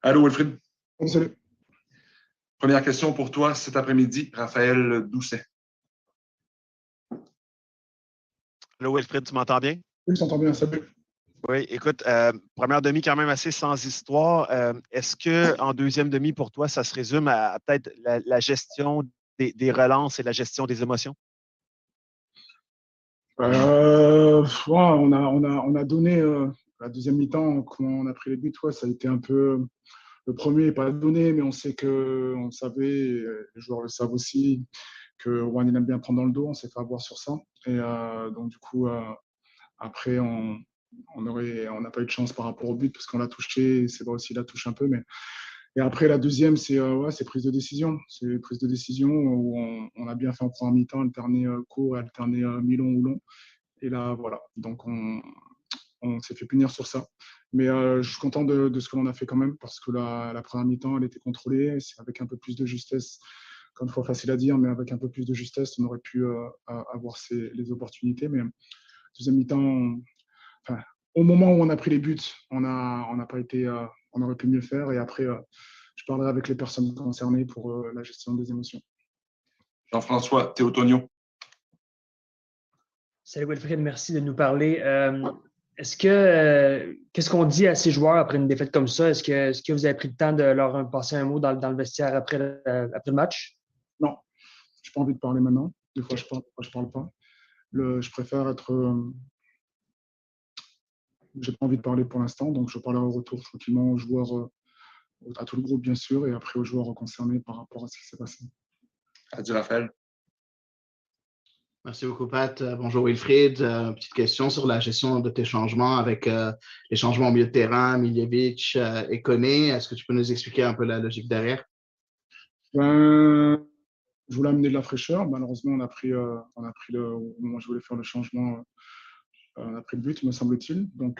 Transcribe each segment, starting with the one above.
Allô, Wilfried. Salut. Première question pour toi cet après-midi, Raphaël Doucet. Allô, Wilfried, tu m'entends bien? Oui, je t'entends bien, salut. Oui, écoute, première demi quand même assez sans histoire. Est-ce qu'en deuxième demi, pour toi, ça se résume à peut-être la gestion des relances et la gestion des émotions? On a donné la deuxième mi-temps, quand on a pris les buts, ça a été un peu. Le premier n'est pas donné, mais on savait, les joueurs le savent aussi, que Juan il aime bien prendre dans le dos, on s'est fait avoir sur ça. Et donc, du coup, après, on n'a pas eu de chance par rapport au but parce qu'on l'a touché, c'est vrai aussi, il la touche un peu. Et après, la deuxième, c'est prise de décision. C'est prise de décision où on a bien fait en première mi-temps, alterner court et alterner mi-long ou long. Et là, voilà. Donc, on s'est fait punir sur ça. Mais je suis content de ce que l'on a fait quand même parce que la première mi-temps, elle était contrôlée. C'est avec un peu plus de justesse, comme une fois facile à dire, mais avec un peu plus de justesse, on aurait pu avoir les opportunités. Mais deuxième mi-temps, au moment où on a pris les buts, on n'a pas été, on aurait pu mieux faire. Et après, je parlerai avec les personnes concernées pour la gestion des émotions. Jean-François Théotonio. Salut Wilfried, merci de nous parler. Qu'est-ce qu'on dit à ces joueurs après une défaite comme ça? Est-ce que vous avez pris le temps de leur passer un mot dans le vestiaire après le match? Non, je n'ai pas envie de parler maintenant. Des fois, je parle, des fois, je ne parle pas. Je préfère être. J'ai pas envie de parler pour l'instant, donc je parlerai au retour tranquillement aux joueurs, à tout le groupe bien sûr, et après aux joueurs concernés par rapport à ce qui s'est passé. Adieu Raphaël. Merci beaucoup, Pat. Bonjour, Wilfried. Petite question sur la gestion de tes changements avec les changements au milieu de terrain, Miljevic et Koné. Est-ce que tu peux nous expliquer un peu la logique derrière? Je voulais amener de la fraîcheur. Malheureusement, on a pris au moment où je voulais faire le changement, on a pris le but, me semble-t-il. Donc,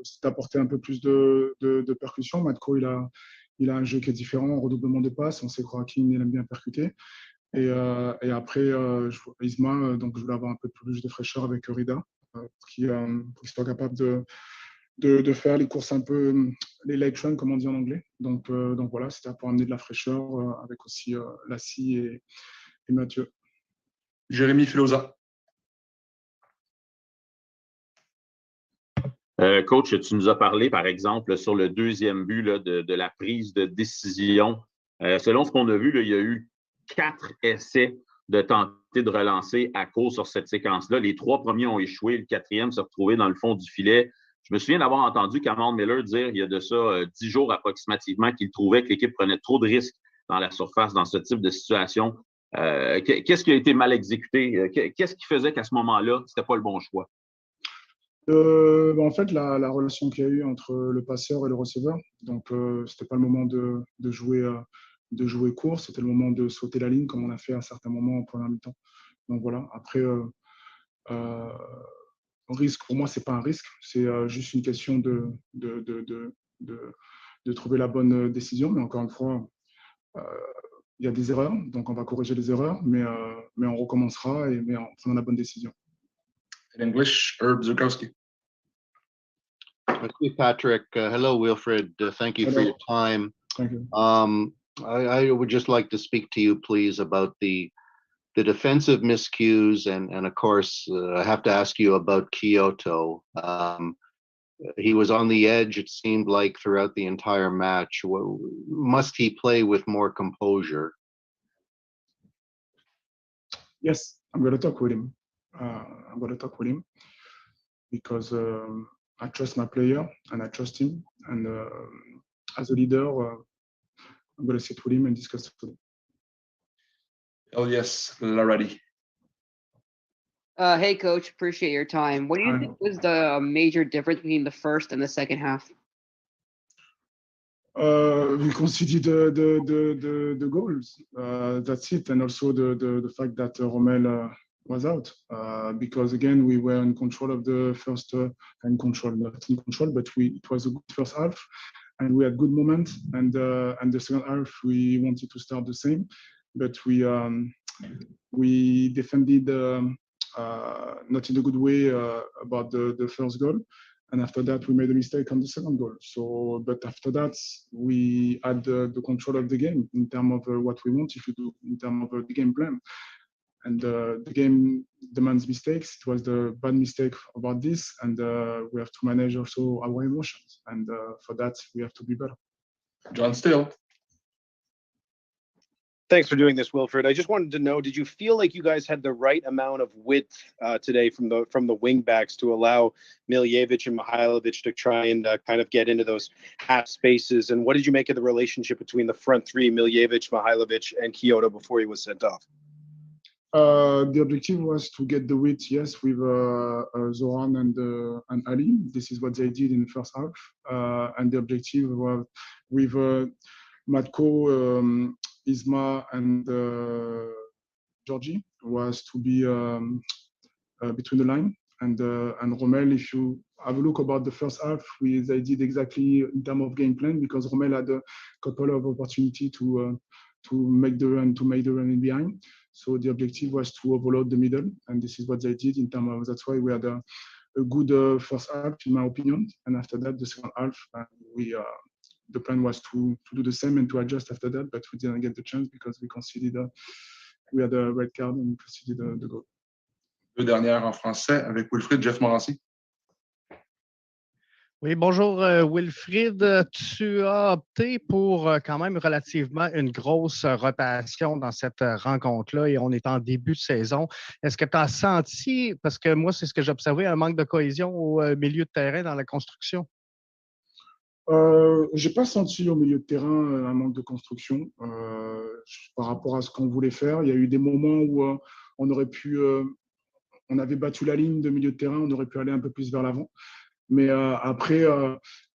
c'est apporter un peu plus de percussion. Matko, il a un jeu qui est différent, un redoublement de passes. On sait que Joaquin, il aime bien percuter. Et après, Isma, donc je voulais avoir un peu plus de fraîcheur avec Rida, pour qu'il soit capable de faire les courses un peu, les light runs, comme on dit en anglais. Donc voilà, c'était pour amener de la fraîcheur avec aussi Lassie et Mathieu. Jérémy Filosa. Coach, tu nous as parlé, par exemple, sur le deuxième but là, de la prise de décision. Selon ce qu'on a vu, là, il y a eu 4 essais de tenter de relancer à cause sur cette séquence-là. Les 3 premiers ont échoué, le 4e s'est retrouvé dans le fond du filet. Je me souviens d'avoir entendu Cameron Miller dire il y a de ça 10 jours approximativement qu'il trouvait que l'équipe prenait trop de risques dans la surface dans ce type de situation. Qu'est-ce qui a été mal exécuté? Qu'est-ce qui faisait qu'à ce moment-là, ce n'était pas le bon choix? En fait, la relation qu'il y a eu entre le passeur et le receveur, donc c'était pas le moment de jouer court, c'était le moment de sauter la ligne comme on a fait à certains moments en première mi-temps. Donc voilà, après, risque, pour moi, c'est pas un risque, c'est juste une question de trouver la bonne décision. Mais encore une fois, il y a des erreurs, donc on va corriger les erreurs, mais on recommencera mais en prenant la bonne décision. In English, Herb Zukowski. Merci, Patrick. Hello, Wilfried. Thank you for your time. Thank you. I would just like to speak to you, please, about the defensive miscues, and of course, I have to ask you about Kyoto. He was on the edge, it seemed like, throughout the entire match. Must he play with more composure? Yes, I'm going to talk with him. Because I trust my player and I trust him. And as a leader, I'm going to sit with him and discuss with him. Oh, yes, Larady. Hey, Coach, appreciate your time. What do you think was the major difference between the first and the second half? We conceded the goals. That's it. And also the fact that Romel was out. Because, again, we were in control of the first, not in control, but it was a good first half. And we had good moments. And the second half, we wanted to start the same. But we defended not in a good way about the first goal. And after that, we made a mistake on the second goal. So, but after that, we had the control of the game in terms of what we want, if you do, in terms of the game plan. And the game demands mistakes. It was the bad mistake about this, and we have to manage also our emotions. And for that, we have to be better. John Steele. Thanks for doing this, Wilfried. I just wanted to know, did you feel like you guys had the right amount of width today from the wing backs to allow Miljevic and Mihailovic to try and kind of get into those half spaces? And what did you make of the relationship between the front three, Miljevic, Mihailovic, and Kyoto before he was sent off? The objective was to get the width, yes, with Zoran and Ali. This is what they did in the first half. And the objective was with Matko, Isma, and Georgie was to be between the line. And Romel, if you have a look about the first half, they did exactly in terms of game plan, because Romel had a couple of opportunities to make the run in behind. So the objective was to overload the middle, and this is what they did in terms of. That's why we had a good first half, in my opinion. And after that, the second half, the plan was to do the same and to adjust after that, but we didn't get the chance because we conceded. We had a red card and we conceded the goal. Deux dernières en français avec Wilfried, Jeff Morancy. Oui, bonjour Wilfried. Tu as opté pour quand même relativement une grosse rotation dans cette rencontre-là et on est en début de saison. Est-ce que tu as senti, parce que moi c'est ce que j'ai observé, un manque de cohésion au milieu de terrain dans la construction? J'ai pas senti au milieu de terrain un manque de construction par rapport à ce qu'on voulait faire. Il y a eu des moments où on aurait pu, on avait battu la ligne de milieu de terrain, on aurait pu aller un peu plus vers l'avant. Mais après,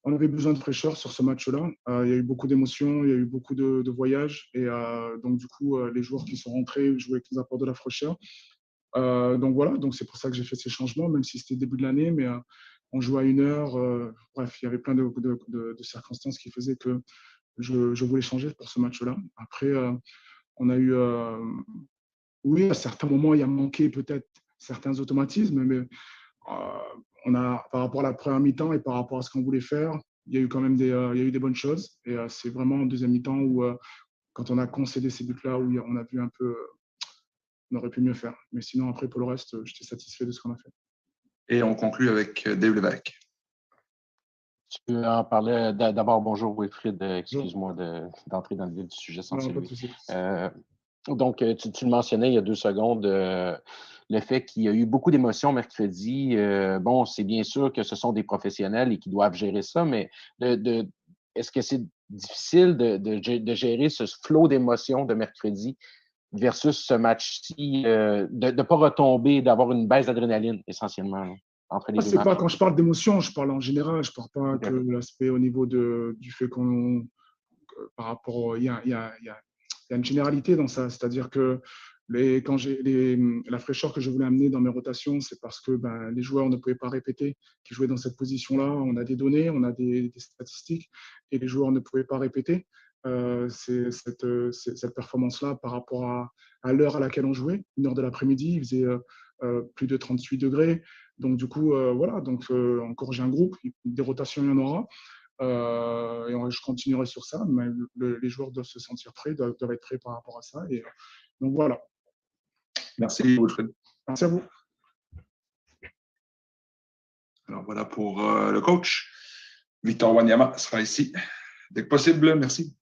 on avait besoin de fraîcheur sur ce match-là. Il y a eu beaucoup d'émotions, il y a eu beaucoup de voyages. Et donc, du coup, les joueurs qui sont rentrés jouaient avec les apports de la fraîcheur. Donc, voilà, donc c'est pour ça que j'ai fait ces changements, même si c'était le début de l'année. Mais on jouait à 1 heure. Bref, il y avait plein de circonstances qui faisaient que je voulais changer pour ce match-là. Après, on a eu… oui, à certains moments, il y a manqué peut-être certains automatismes, mais… par rapport à la première mi-temps et par rapport à ce qu'on voulait faire, il y a eu quand même des bonnes choses. Et c'est vraiment en deuxième mi-temps où, quand on a concédé ces buts-là, où on a vu un peu, on aurait pu mieux faire. Mais sinon, après, pour le reste, j'étais satisfait de ce qu'on a fait. Et on conclut avec Dave Lévesque. Tu peux en parler d'abord. Bonjour Wilfried, excuse-moi d'entrer dans le vif du sujet sans saluer. Donc, tu le mentionnais il y a 2 secondes, le fait qu'il y a eu beaucoup d'émotions mercredi. Bon, c'est bien sûr que ce sont des professionnels et qu'ils doivent gérer ça, mais est-ce que c'est difficile de gérer ce flot d'émotions de mercredi versus ce match-ci, de ne pas retomber, d'avoir une baisse d'adrénaline essentiellement là, entre les deux matchs? Pas, quand je parle d'émotion, je parle en général, je ne parle pas que l'aspect au niveau du fait par rapport, il y a une généralité dans ça, c'est-à-dire que quand la fraîcheur que je voulais amener dans mes rotations, c'est parce que les joueurs ne pouvaient pas répéter qui jouaient dans cette position-là. On a des données, on a des statistiques, et les joueurs ne pouvaient pas répéter cette performance-là par rapport à l'heure à laquelle on jouait. 1 heure de l'après-midi, il faisait plus de 38 degrés. Donc du coup, voilà. Donc encore, j'ai un groupe, des rotations, il y en aura. Et je continuerai sur ça, mais les joueurs doivent se sentir prêts, doivent être prêts par rapport à ça. Et donc voilà. Merci, Wilfried. Merci à vous. Alors voilà pour le coach. Victor Wanyama sera ici dès que possible. Merci.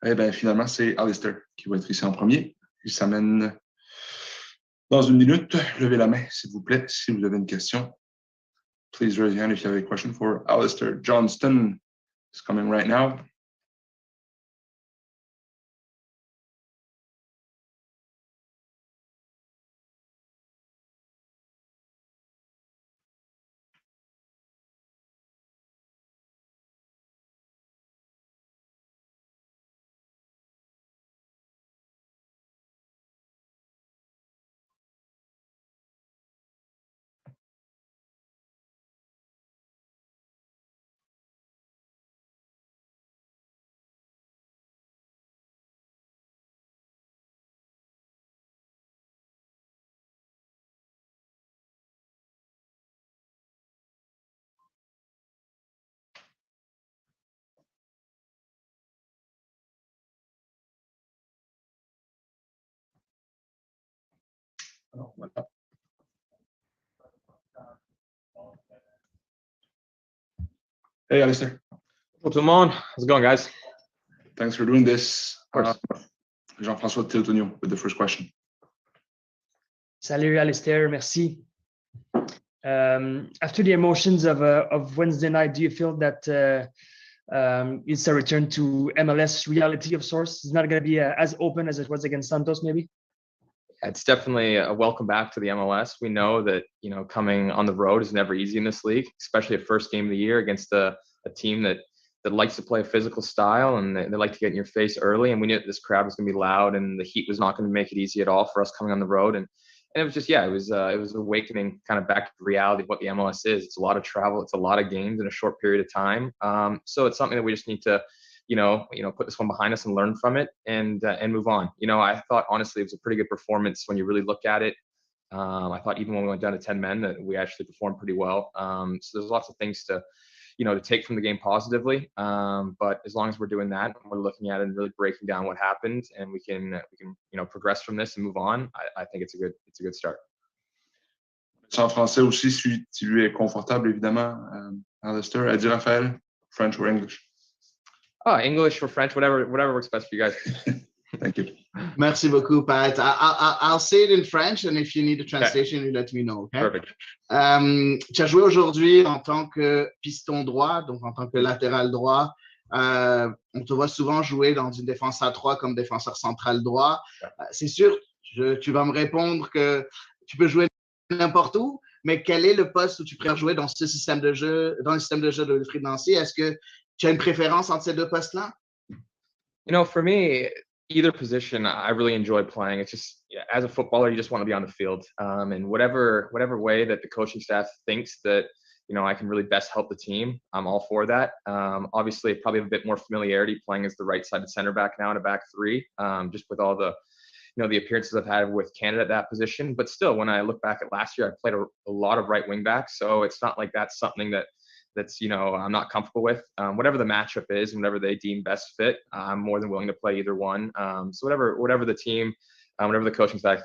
Eh bien, finalement, c'est Alistair qui va être ici en premier. Il s'amène dans une minute. Levez la main, s'il vous plaît, si vous avez une question. Please raise your hand if you have a question for Alistair Johnston. It's coming right now. Alors, voilà. Hey, Alistair. Bonjour tout le monde. How's it going, guys? Thanks for doing this. Of course. Jean-François Tiltonio with the first question. Salut, Alistair. Merci. After the emotions of Wednesday night, do you feel that it's a return to MLS reality of sorts? It's not going to be as open as it was against Santos, maybe? It's definitely a welcome back to the MLS. We know that, coming on the road is never easy in this league, especially a first game of the year against a team that likes to play a physical style, and they like to get in your face early. And we knew that this crowd was going to be loud, and the heat was not going to make it easy at all for us coming on the road. And it was just, it was awakening kind of back to reality of what the MLS is. It's a lot of travel. It's a lot of games in a short period of time. So it's something that we just need to, put this one behind us and learn from it and move on. I thought honestly it was a pretty good performance when you really look at it. I thought even when we went down to 10 men that we actually performed pretty well. So there's lots of things to take from the game positively. But as long as we're doing that, we're looking at it and really breaking down what happened, and we can progress from this and move on. I think it's a good start. En français aussi, si tu lui es confortable, évidemment, Alistair. A dit Raphaël, French or English? Oh, English or French, whatever works best for you guys. Thank you. Merci beaucoup, Pat. I'll say it in French, and if you need a translation, you let me know. Okay? Perfect. Tu as joué aujourd'hui en tant que piston droit, donc en tant que latéral droit. On te voit souvent jouer dans une défense à 3 comme défenseur central droit. C'est sûr, tu vas me répondre que tu peux jouer n'importe où, mais quel est le poste où tu préfères jouer dans ce système de jeu, dans le système de jeu de Wilfried Nancy? Est-ce que tu as une préférence entre ces deux postes-là? For me, either position I really enjoy playing. It's just, as a footballer, you just want to be on the field, and whatever way that the coaching staff thinks that I can really best help the team, I'm all for that. Obviously, probably have a bit more familiarity playing as the right-sided center back now in a back three, just with all the the appearances I've had with Canada at that position. But still, when I look back at last year, I played a lot of right wing backs, so it's not like that's something that's I'm not comfortable with. Whatever the matchup is and whatever they deem best fit, I'm more than willing to play either one. So whatever the team, whatever the coaching staff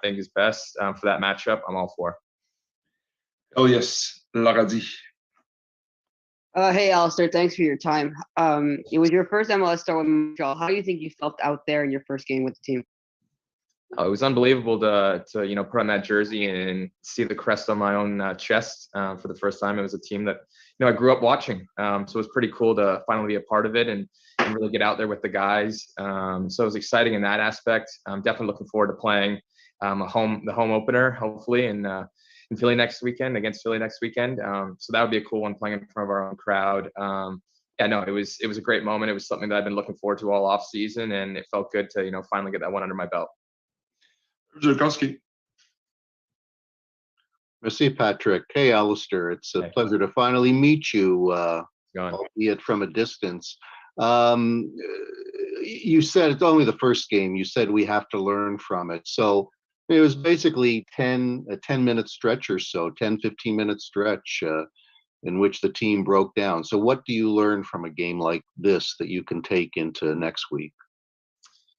thinks is best for that matchup, I'm all for. Oh yes, Laradi. Hey, Alistair, thanks for your time. It was your first MLS start with Montreal. How do you think you felt out there in your first game with the team? Oh, it was unbelievable to put on that jersey and see the crest on my own chest for the first time. It was a team that I grew up watching, so it was pretty cool to finally be a part of it and really get out there with the guys. So it was exciting in that aspect. I'm definitely looking forward to playing the home opener, hopefully, in Philly next weekend, against Philly next weekend. So that would be a cool one, playing in front of our own crowd. It was a great moment. It was something that I've been looking forward to all off season, and it felt good to finally get that one under my belt. Merci, Patrick. Hey, Alistair. It's a pleasure to finally meet you, albeit from a distance. You said it's only the first game. You said we have to learn from it. So it was basically a 10-minute stretch or so, 10, 15-minute stretch in which the team broke down. So what do you learn from a game like this that you can take into next week?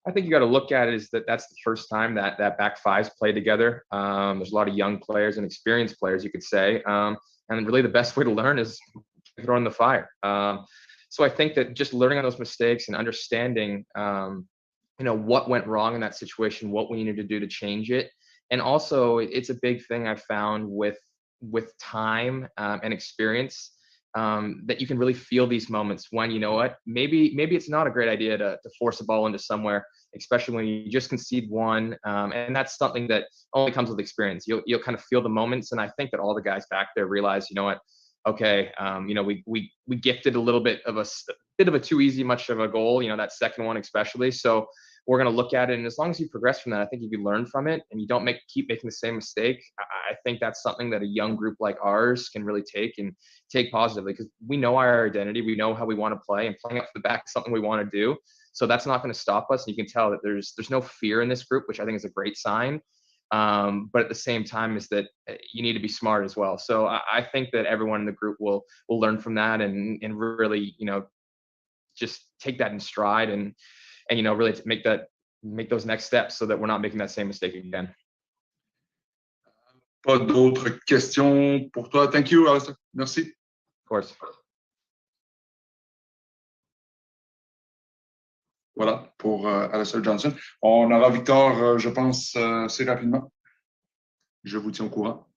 I think you got to look at it as that's the first time that back fives play together. There's a lot of young players and experienced players, you could say. And really the best way to learn is throwing the fire. So I think that just learning on those mistakes and understanding, what went wrong in that situation, what we needed to do to change it. And also it's a big thing I found with time and experience, that you can really feel these moments when, you know what, maybe it's not a great idea to force a ball into somewhere, especially when you just concede one. And that's something that only comes with experience. You'll kind of feel the moments. And I think that all the guys back there realize, you know what, okay, we gifted a little bit of a too easy much of a goal, that second one especially. So we're going to look at it, and as long as you progress from that, I think if you learn from it and you don't keep making the same mistake, I think that's something that a young group like ours can really take positively, because we know our identity, we know how we want to play, and playing up the back is something we want to do. So that's not going to stop us. And you can tell that there's no fear in this group, which I think is a great sign. But at the same time is that you need to be smart as well. So I think that everyone in the group will learn from that and really, just take that in stride and really to make those next steps so that we're not making that same mistake again. Pas d'autres questions pour toi. Thank you, Alistair. Merci. Of course. Voilà, pour Alistair Johnson. On aura Victor, je pense, assez rapidement. Je vous tiens au courant.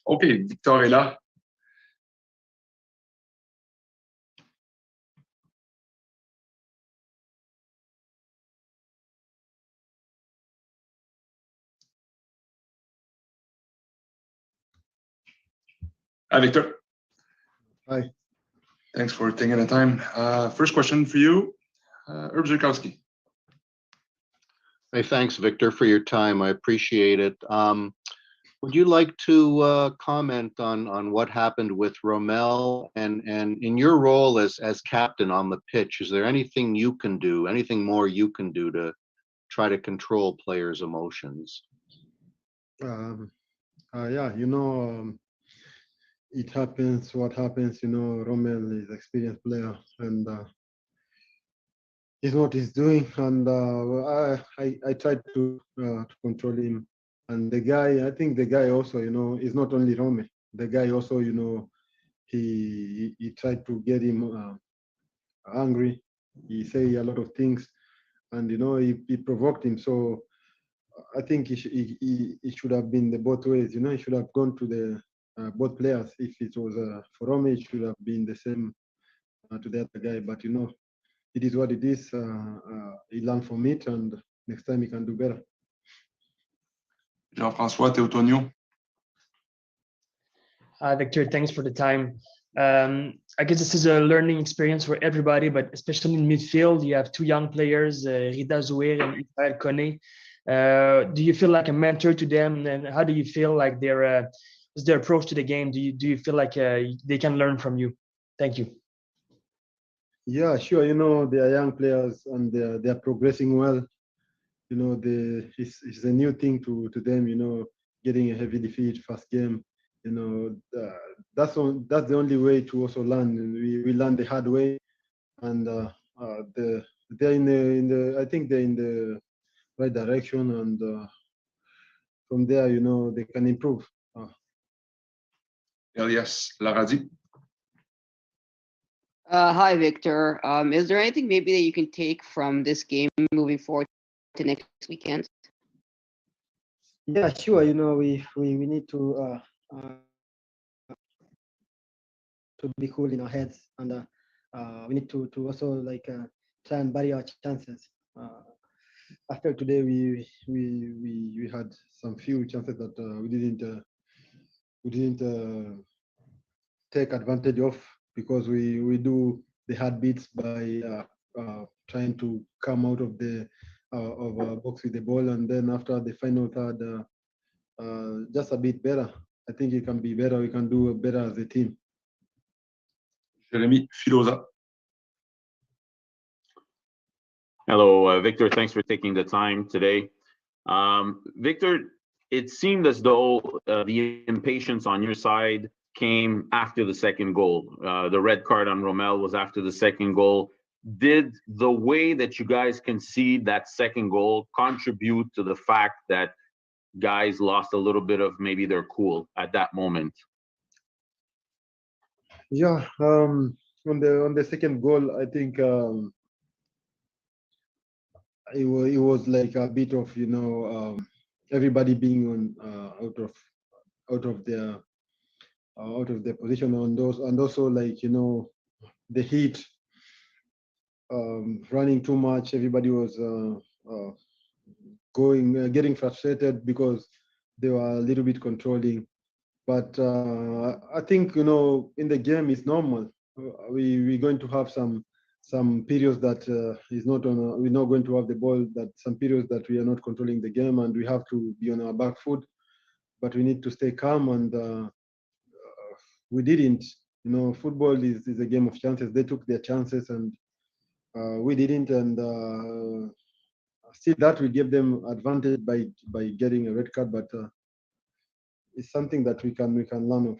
OK, Victor est là. Hi, Victor. Hi. Thanks for taking the time. First question for you, Herb Zurkowski. Hey, thanks, Victor, for your time. I appreciate it. Would you like to comment on what happened with Romel and in your role as captain on the pitch? Is there anything you can do, anything more you can do to try to control players' emotions? Yeah, it happens. What happens, Romel is an experienced player, and he's what he's doing, and I tried to control him. And the guy, I think the guy also, is not only Romel. The guy also, he tried to get him angry. He say a lot of things, and he provoked him. So I think he should have been the both ways. He should have gone to the both players. If it was for Romel, it should have been the same to the other guy. But it is what it is. He learned from it, and next time he can do better. Jean-François Théotonio. Victor, thanks for the time. I guess this is a learning experience for everybody, but especially in midfield, you have two young players, Rida Zouir and Israel Kone. Do you feel like a mentor to them, and how do you feel like their approach to the game? Do you feel like they can learn from you? Thank you. Yeah, sure. They are young players and they are progressing well. It's a new thing to them. Getting a heavy defeat first game. That's the only way to also learn. We learn the hard way, and they're in the I think they're in the right direction, and from there, they can improve. Elias Laradi. Hi, Victor. Is there anything maybe that you can take from this game moving forward to next weekend? Yeah, sure. We need to be cool in our heads, and we need to also try and bury our chances. After today, we had some few chances that we didn't take advantage of, because we do the hard beats by trying to come out of the box with the ball, and then after the final third, just a bit better. I think it can be better. We can do better as a team. Jérémy Filosa. Hello, Victor. Thanks for taking the time today. Victor, it seemed as though the impatience on your side came after the second goal. The red card on Romel was after the second goal. Did the way that you guys concede that second goal contribute to the fact that guys lost a little bit of maybe their cool at that moment? Yeah, on the second goal, I think it was like a bit of everybody being out of their position on those, and also the heat, running too much. Everybody was getting frustrated because they were a little bit controlling. But I think in the game it's normal. We're going to have some periods that we're not going to have the ball. That some periods that we are not controlling the game, and we have to be on our back foot. But we need to stay calm, and we didn't. Football is a game of chances. They took their chances, and we didn't. And still, that we gave them advantage by getting a red card. But it's something that we can learn of,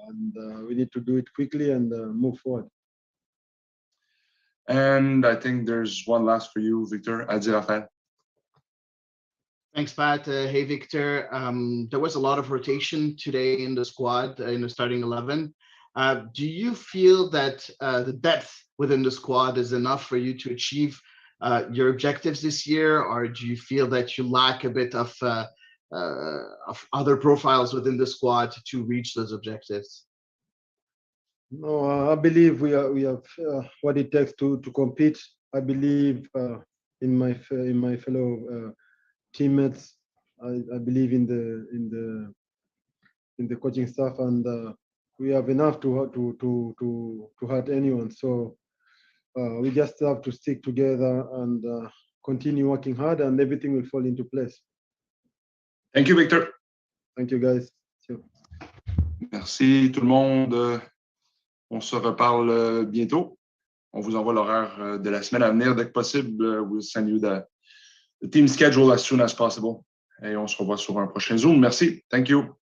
and we need to do it quickly and move forward. And I think there's one last for you, Victor. Adi Raphael. Thanks, Pat. Hey, Victor. There was a lot of rotation today in the squad, in the starting 11. Do you feel that the depth within the squad is enough for you to achieve your objectives this year, or do you feel that you lack a bit of of other profiles within the squad to reach those objectives? No, I believe we have what it takes to compete. I believe in my fellow teammates. I believe in the coaching staff, and we have enough to hurt anyone. So we just have to stick together and continue working hard, and everything will fall into place. Thank you, Victor. Thank you, guys. Merci tout le monde. On se reparle bientôt. On vous envoie l'horaire de la semaine à venir dès que possible. We'll send you the team schedule as soon as possible. Et on se revoit sur un prochain Zoom. Merci. Thank you.